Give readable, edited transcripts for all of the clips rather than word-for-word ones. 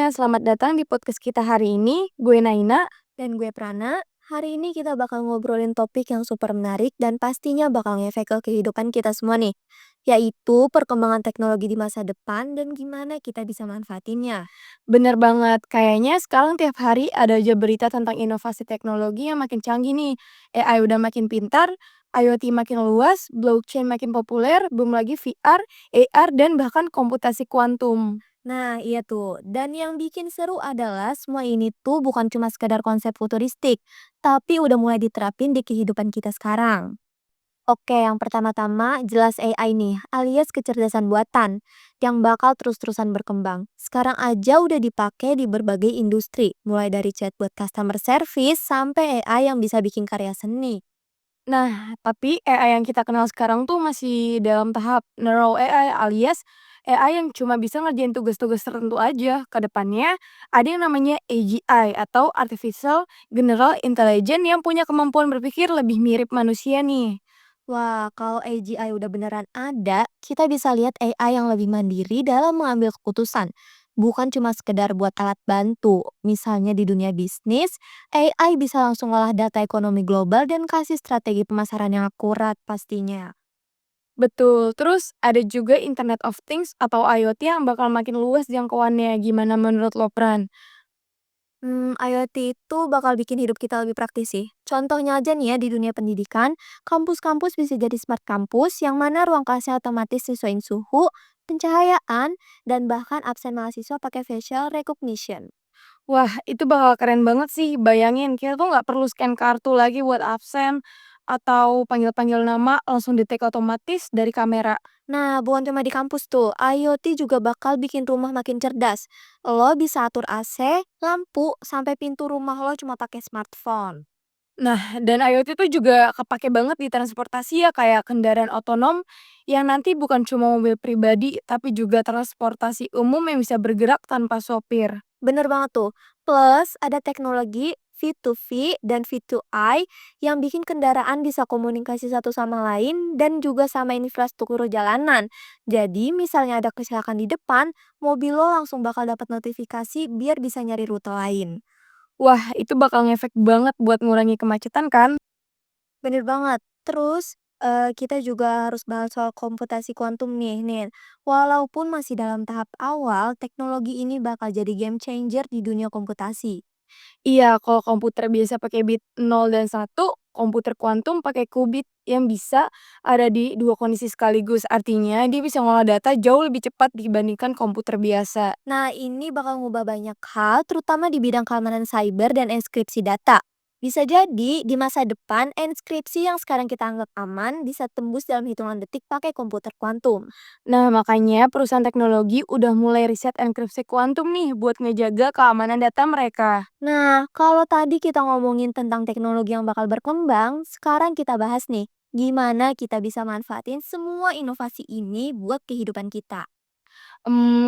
semuanya, selamat datang di podcast kita hari ini. Gue Naina. Dan gue Prana, hari ini kita bakal ngobrolin topik yang super menarik dan pastinya bakal ngefek ke kehidupan kita semua nih. Yaitu perkembangan teknologi di masa depan dan gimana kita bisa manfaatinnya. Bener banget, kayaknya sekarang tiap hari ada aja berita tentang inovasi teknologi yang makin canggih nih. AI udah makin pintar, IoT makin luas, blockchain makin populer, belum lagi VR, AR, dan bahkan komputasi kuantum. Nah iya tuh, dan yang bikin seru adalah semua ini tuh bukan cuma sekedar konsep futuristik, tapi udah mulai diterapin di kehidupan kita sekarang. Oke, yang pertama-tama jelas AI nih, alias kecerdasan buatan, yang bakal terus-terusan berkembang. Sekarang aja udah dipakai di berbagai industri, mulai dari chat buat customer service sampai AI yang bisa bikin karya seni. Nah, tapi AI yang kita kenal sekarang tuh masih dalam tahap narrow AI alias AI yang cuma bisa ngerjain tugas-tugas tertentu aja. Kedepannya ada yang namanya AGI atau Artificial General Intelligence yang punya kemampuan berpikir lebih mirip manusia nih. Wah, kalau AGI udah beneran ada, kita bisa lihat AI yang lebih mandiri dalam mengambil keputusan. Bukan cuma sekedar buat alat bantu. Misalnya di dunia bisnis, AI bisa langsung olah data ekonomi global dan kasih strategi pemasaran yang akurat pastinya. Betul, terus ada juga Internet of Things atau IoT yang bakal makin luas jangkauannya. Gimana menurut lo, Pran? IoT itu bakal bikin hidup kita lebih praktis sih. Contohnya aja nih ya di dunia pendidikan, kampus-kampus bisa jadi smart kampus yang mana ruang kelasnya otomatis sesuaiin suhu, pencahayaan, dan bahkan absen mahasiswa pakai facial recognition. Wah, itu bakal keren banget sih. Bayangin, kita tuh nggak perlu scan kartu lagi buat absen atau panggil-panggil nama langsung detek otomatis dari kamera. Nah, bukan cuma di kampus tuh, IoT juga bakal bikin rumah makin cerdas. Lo bisa atur AC, lampu, sampai pintu rumah lo cuma pakai smartphone. Nah, dan IoT itu juga kepake banget di transportasi ya, kayak kendaraan otonom yang nanti bukan cuma mobil pribadi, tapi juga transportasi umum yang bisa bergerak tanpa sopir. Bener banget tuh. Plus, ada teknologi V2V dan V2I yang bikin kendaraan bisa komunikasi satu sama lain dan juga sama infrastruktur jalanan. Jadi, misalnya ada kecelakaan di depan, mobil lo langsung bakal dapat notifikasi biar bisa nyari rute lain. Wah, itu bakal ngefek banget buat ngurangi kemacetan kan? Bener banget. Terus, kita juga harus bahas soal komputasi kuantum nih. Walaupun masih dalam tahap awal, teknologi ini bakal jadi game changer di dunia komputasi. Iya, kalau komputer biasa pakai bit 0 dan 1, komputer kuantum pakai qubit yang bisa ada di 2 kondisi sekaligus. Artinya dia bisa ngolah data jauh lebih cepat dibandingkan komputer biasa. Nah, ini bakal ngubah banyak hal, terutama di bidang keamanan cyber dan enkripsi data. Bisa jadi, di masa depan, enkripsi yang sekarang kita anggap aman bisa tembus dalam hitungan detik pakai komputer kuantum. Nah, makanya perusahaan teknologi udah mulai riset enkripsi kuantum nih buat ngejaga keamanan data mereka. Nah, kalau tadi kita ngomongin tentang teknologi yang bakal berkembang, sekarang kita bahas nih, gimana kita bisa manfaatin semua inovasi ini buat kehidupan kita.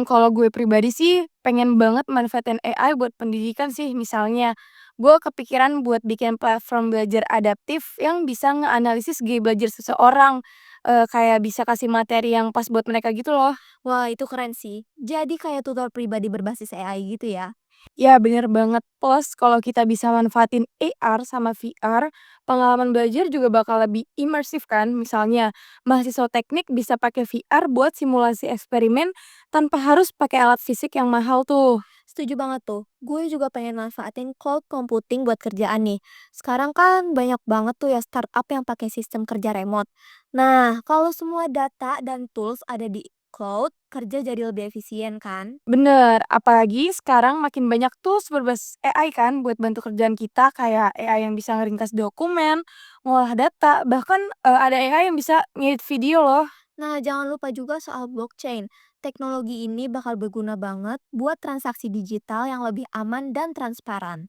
Kalau gue pribadi sih pengen banget manfaatin AI buat pendidikan sih. Misalnya, gue kepikiran buat bikin platform belajar adaptif yang bisa ngeanalisis gaya belajar seseorang, kayak bisa kasih materi yang pas buat mereka gitu loh. Wah, itu keren sih. Jadi kayak tutor pribadi berbasis AI gitu ya. Ya bener banget, plus kalau kita bisa manfaatin AR sama VR, pengalaman belajar juga bakal lebih imersif kan. Misalnya, mahasiswa teknik bisa pakai VR buat simulasi eksperimen tanpa harus pakai alat fisik yang mahal tuh. Setuju banget tuh. Gue juga pengen manfaatin cloud computing buat kerjaan nih. Sekarang kan banyak banget tuh ya startup yang pakai sistem kerja remote. Nah, kalau semua data dan tools ada di cloud, kerja jadi lebih efisien kan? Bener, apalagi sekarang makin banyak tools berbasis AI kan buat bantu kerjaan kita, kayak AI yang bisa ngeringkas dokumen, ngolah data, bahkan ada AI yang bisa ngedit video loh. Nah, jangan lupa juga soal blockchain. Teknologi ini bakal berguna banget buat transaksi digital yang lebih aman dan transparan.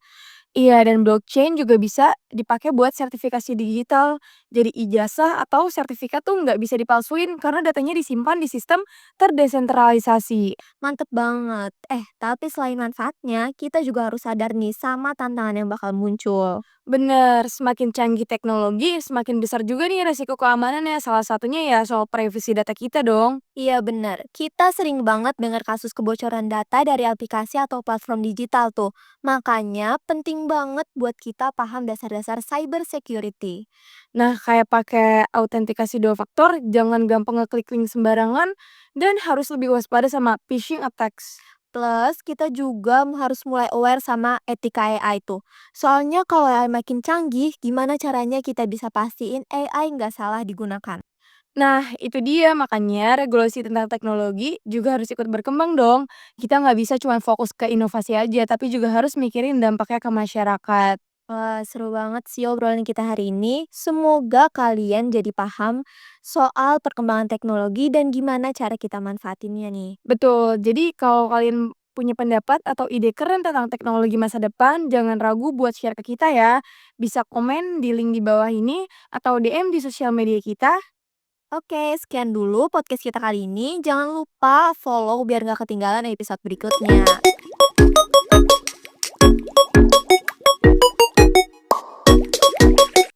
Iya, dan blockchain juga bisa dipakai buat sertifikasi digital. Jadi ijazah atau sertifikat tuh nggak bisa dipalsuin karena datanya disimpan di sistem terdesentralisasi. Mantep banget. Tapi selain manfaatnya, kita juga harus sadar nih sama tantangan yang bakal muncul. Bener, semakin canggih teknologi, semakin besar juga nih resiko keamanannya. Salah satunya ya soal privasi data kita dong. Iya benar, kita sering banget dengar kasus kebocoran data dari aplikasi atau platform digital tuh. Makanya penting banget buat kita paham dasar-dasar cyber security. Nah, kayak pakai autentikasi dua faktor, jangan gampang ngeklik link sembarangan, dan harus lebih waspada sama phishing attacks. Plus, kita juga harus mulai aware sama etika AI tuh. Soalnya kalau AI makin canggih, gimana caranya kita bisa pastiin AI nggak salah digunakan? Nah, itu dia makanya regulasi tentang teknologi juga harus ikut berkembang dong. Kita nggak bisa cuma fokus ke inovasi aja, tapi juga harus mikirin dampaknya ke masyarakat. Wah, seru banget sih obrolan kita hari ini. Semoga kalian jadi paham soal perkembangan teknologi dan gimana cara kita manfaatinnya nih. Betul, jadi kalau kalian punya pendapat atau ide keren tentang teknologi masa depan, jangan ragu buat share ke kita ya. Bisa komen di link di bawah ini atau DM di sosial media kita. Oke, sekian dulu podcast kita kali ini. Jangan lupa follow biar nggak ketinggalan episode berikutnya.